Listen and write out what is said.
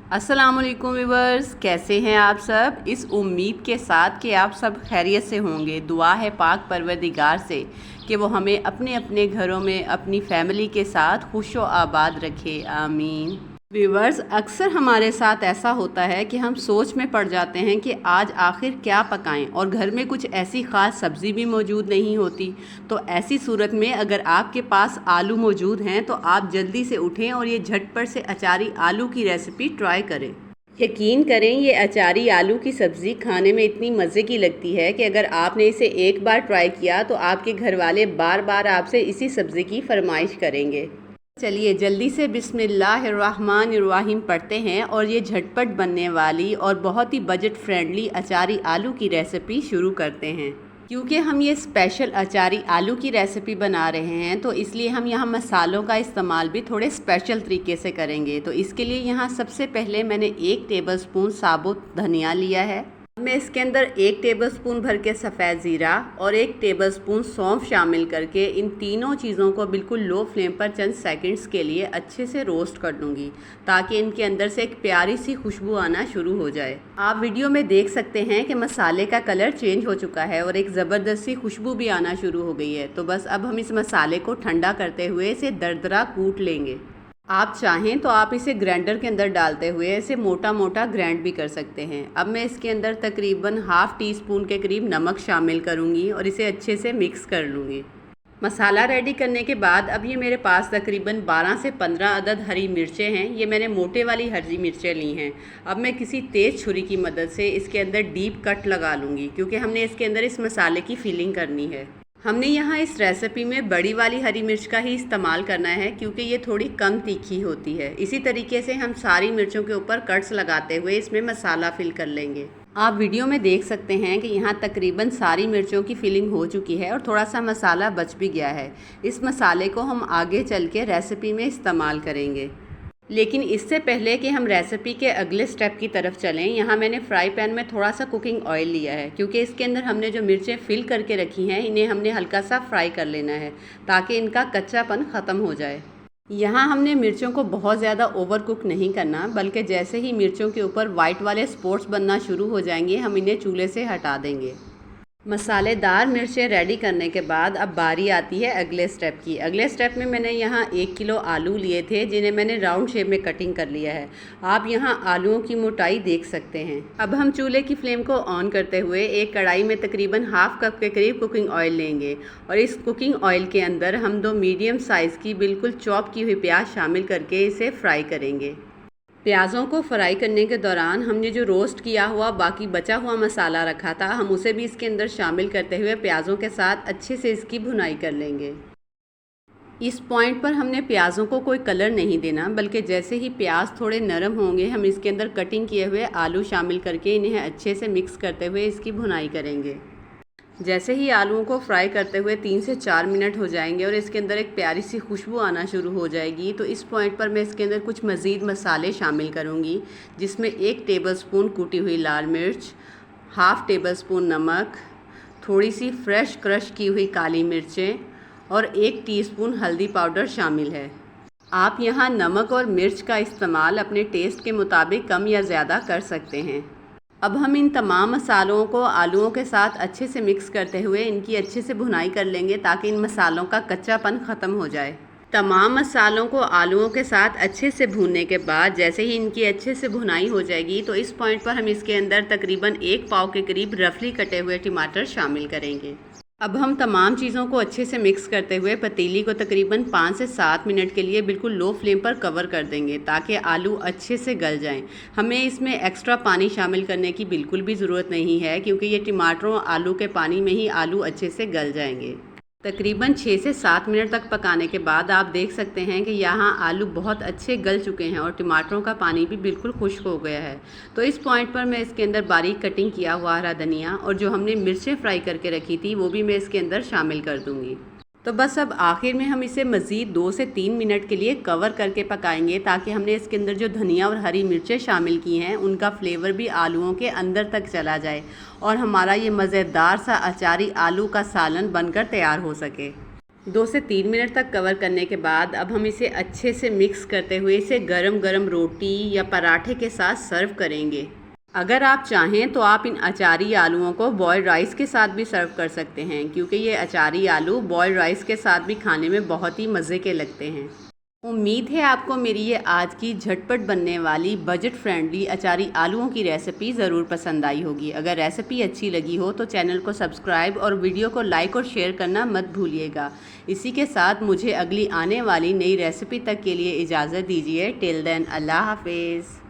अस्सलामुअलैकुम व्यूवर्स, कैसे हैं आप सब। इस उम्मीद के साथ कि आप सब खैरियत से होंगे। दुआ है पाक परवरदिगार से कि वो हमें अपने अपने घरों में अपनी फैमिली के साथ खुश व आबाद रखे, आमीन। व्यूवर्स, अक्सर हमारे साथ ऐसा होता है कि हम सोच में पड़ जाते हैं कि आज आखिर क्या पकाएं और घर में कुछ ऐसी ख़ास सब्ज़ी भी मौजूद नहीं होती। तो ऐसी सूरत में अगर आपके पास आलू मौजूद हैं तो आप जल्दी से उठें और ये झटपट से अचारी आलू की रेसिपी ट्राई करें। यकीन करें, ये अचारी आलू की सब्ज़ी खाने में इतनी मज़े की लगती है कि अगर आपने इसे एक बार ट्राई किया तो आपके घर वाले बार बार आपसे इसी सब्ज़ी की फरमाइश करेंगे। चलिए जल्दी से बिस्मिल्लाहिर्रहमानिर्रहीम पढ़ते हैं और ये झटपट बनने वाली और बहुत ही बजट फ्रेंडली अचारी आलू की रेसिपी शुरू करते हैं। क्योंकि हम ये स्पेशल अचारी आलू की रेसिपी बना रहे हैं तो इसलिए हम यहाँ मसालों का इस्तेमाल भी थोड़े स्पेशल तरीके से करेंगे। तो इसके लिए यहाँ सबसे पहले मैंने 1 टेबलस्पून साबुत धनिया लिया है। मैं इसके अंदर 1 टेबलस्पून भर के सफ़ेद ज़ीरा और 1 टेबलस्पून सौंफ शामिल करके इन तीनों चीज़ों को बिल्कुल लो फ्लेम पर चंद सेकंड्स के लिए अच्छे से रोस्ट कर लूँगी ताकि इनके अंदर से एक प्यारी सी खुशबू आना शुरू हो जाए। आप वीडियो में देख सकते हैं कि मसाले का कलर चेंज हो चुका है और एक ज़बरदस्त सी खुशबू भी आना शुरू हो गई है। तो बस अब हम इस मसाले को ठंडा करते हुए इसे दरदरा कूट लेंगे। आप चाहें तो आप इसे ग्राइंडर के अंदर डालते हुए इसे मोटा मोटा ग्राइंड भी कर सकते हैं। अब मैं इसके अंदर तकरीबन ½ टीस्पून के करीब नमक शामिल करूंगी और इसे अच्छे से मिक्स कर लूँगी। मसाला रेडी करने के बाद अब ये मेरे पास तकरीबन 12 से 15 अदद हरी मिर्चें हैं। ये मैंने मोटे वाली हरी मिर्चें ली हैं। अब मैं किसी तेज़ छुरी की मदद से इसके अंदर डीप कट लगा लूँगी क्योंकि हमने इसके अंदर इस मसाले की फीलिंग करनी है। हमने यहाँ इस रेसिपी में बड़ी वाली हरी मिर्च का ही इस्तेमाल करना है क्योंकि ये थोड़ी कम तीखी होती है। इसी तरीके से हम सारी मिर्चों के ऊपर कट्स लगाते हुए इसमें मसाला फिल कर लेंगे। आप वीडियो में देख सकते हैं कि यहाँ तकरीबन सारी मिर्चों की फिलिंग हो चुकी है और थोड़ा सा मसाला बच भी गया है। इस मसाले को हम आगे चल के रेसिपी में इस्तेमाल करेंगे। लेकिन इससे पहले कि हम रेसिपी के अगले स्टेप की तरफ चलें, यहाँ मैंने फ्राई पैन में थोड़ा सा कुकिंग ऑयल लिया है क्योंकि इसके अंदर हमने जो मिर्चें फिल करके रखी हैं इन्हें हमने हल्का सा फ्राई कर लेना है ताकि इनका कच्चापन ख़त्म हो जाए। यहाँ हमने मिर्चों को बहुत ज़्यादा ओवर कुक नहीं करना, बल्कि जैसे ही मिर्चों के ऊपर वाइट वाले स्पॉट्स बनना शुरू हो जाएंगे हम इन्हें चूल्हे से हटा देंगे। मसालेदार मिर्चें रेडी करने के बाद अब बारी आती है अगले स्टेप की। अगले स्टेप में मैंने यहाँ 1 किलो आलू लिए थे जिन्हें मैंने राउंड शेप में कटिंग कर लिया है। आप यहाँ आलूओं की मोटाई देख सकते हैं। अब हम चूल्हे की फ्लेम को ऑन करते हुए एक कढ़ाई में तकरीबन ½ कप के करीब कुकिंग ऑयल लेंगे और इस कुकिंग ऑयल के अंदर हम 2 मीडियम साइज़ की बिल्कुल चॉप की हुई प्याज शामिल करके इसे फ्राई करेंगे। प्याज़ों को फ्राई करने के दौरान हमने जो रोस्ट किया हुआ बाकी बचा हुआ मसाला रखा था हम उसे भी इसके अंदर शामिल करते हुए प्याज़ों के साथ अच्छे से इसकी भुनाई कर लेंगे। इस पॉइंट पर हमने प्याज़ों को कोई कलर नहीं देना, बल्कि जैसे ही प्याज थोड़े नरम होंगे हम इसके अंदर कटिंग किए हुए आलू शामिल करके इन्हें अच्छे से मिक्स करते हुए इसकी भुनाई करेंगे। जैसे ही आलूओं को फ्राई करते हुए 3 से 4 मिनट हो जाएंगे और इसके अंदर एक प्यारी सी खुशबू आना शुरू हो जाएगी तो इस पॉइंट पर मैं इसके अंदर कुछ मज़ीद मसाले शामिल करूंगी, जिसमें 1 टेबलस्पून कूटी हुई लाल मिर्च, ½ टेबलस्पून नमक, थोड़ी सी फ्रेश क्रश की हुई काली मिर्चें और 1 टीस्पून हल्दी पाउडर शामिल है। आप यहाँ नमक और मिर्च का इस्तेमाल अपने टेस्ट के मुताबिक कम या ज़्यादा कर सकते हैं। अब हम इन तमाम मसालों को आलूओं के साथ अच्छे से मिक्स करते हुए इनकी अच्छे से भुनाई कर लेंगे ताकि इन मसालों का कच्चापन ख़त्म हो जाए। तमाम मसालों को आलूओं के साथ अच्छे से भूनने के बाद जैसे ही इनकी अच्छे से भुनाई हो जाएगी तो इस पॉइंट पर हम इसके अंदर तकरीबन 1 पाव के करीब रफली कटे हुए टमाटर शामिल करेंगे। अब हम तमाम चीज़ों को अच्छे से मिक्स करते हुए पतीली को तकरीबन 5 से 7 मिनट के लिए बिल्कुल लो फ्लेम पर कवर कर देंगे ताकि आलू अच्छे से गल जाएं। हमें इसमें एक्स्ट्रा पानी शामिल करने की बिल्कुल भी ज़रूरत नहीं है क्योंकि ये टमाटरों और आलू के पानी में ही आलू अच्छे से गल जाएंगे। तकरीबन 6 से 7 मिनट तक पकाने के बाद आप देख सकते हैं कि यहाँ आलू बहुत अच्छे गल चुके हैं और टमाटरों का पानी भी बिल्कुल खुश्क हो गया है। तो इस पॉइंट पर मैं इसके अंदर बारीक कटिंग किया हुआ हरा धनिया और जो हमने मिर्चें फ्राई करके रखी थी वो भी मैं इसके अंदर शामिल कर दूँगी। तो बस अब आखिर में हम इसे मज़ीद 2 से 3 मिनट के लिए कवर करके पकाएंगे ताकि हमने इसके अंदर जो धनिया और हरी मिर्चें शामिल की हैं उनका फ्लेवर भी आलूओं के अंदर तक चला जाए और हमारा ये मज़ेदार सा अचारी आलू का सालन बनकर तैयार हो सके। 2 से 3 मिनट तक कवर करने के बाद अब हम इसे अच्छे से मिक्स करते हुए इसे गरम गरम रोटी या पराठे के साथ सर्व करेंगे। अगर आप चाहें तो आप इन अचारी आलूओं को बॉयल्ड राइस के साथ भी सर्व कर सकते हैं, क्योंकि ये अचारी आलू बॉयल्ड राइस के साथ भी खाने में बहुत ही मज़े के लगते हैं। उम्मीद है आपको मेरी ये आज की झटपट बनने वाली बजट फ्रेंडली अचारी आलूओं की रेसिपी ज़रूर पसंद आई होगी। अगर रेसिपी अच्छी लगी हो तो चैनल को सब्सक्राइब और वीडियो को लाइक और शेयर करना मत भूलिएगा। इसी के साथ मुझे अगली आने वाली नई रेसिपी तक के लिए इजाज़त दीजिए। टिल देन, अल्लाह हाफिज़।